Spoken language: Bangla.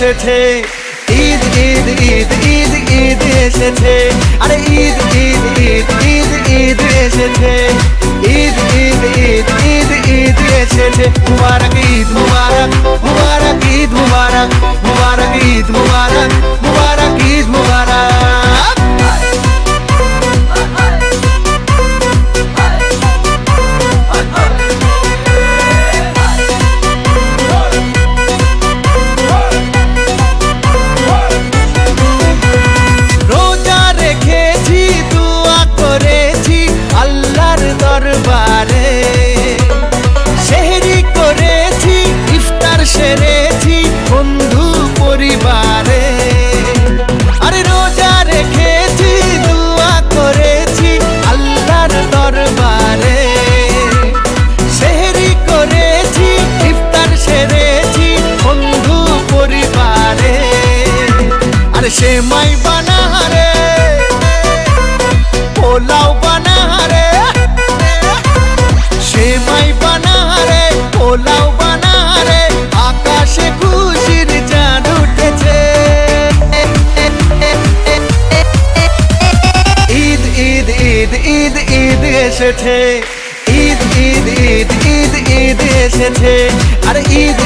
এসেছে, ঈদ ঈদ ঈদ ঈদ ঈদ এসেছে, আরে ঈদ ঈদ ঈদ ঈদ ঈদ এসেছে, ঈদ ঈদ ঈদ ঈদ ঈদ এসেছে। মুবারক ঈদ মুবারক, মুবারক ঈদ মুবারক, মুবারক ঈদ মুবারক, মুবারক ঈদ মুবারক। দরবারে সেহরি করেছি, ইফতার সেরেছি বন্ধু পরিবারে, আরে রোজা রেখেছি, দোয়া করেছি আল্লাহর দরবারে, সেহরি করেছি, ইফতার সেরেছি বন্ধু পরিবারে, আরে সেমাই বানাহারে, পোলাও বানাহারে, সেমাই বানাহারে, পোলাও বানাহারে, আকাশে খুশির চাঁদ উঠেছে। ঈদ ঈদ ঈদ ঈদ ঈদ এসেছে, ঈদ ঈদ ঈদ ঈদ ঈদ এসেছে, আর ঈদ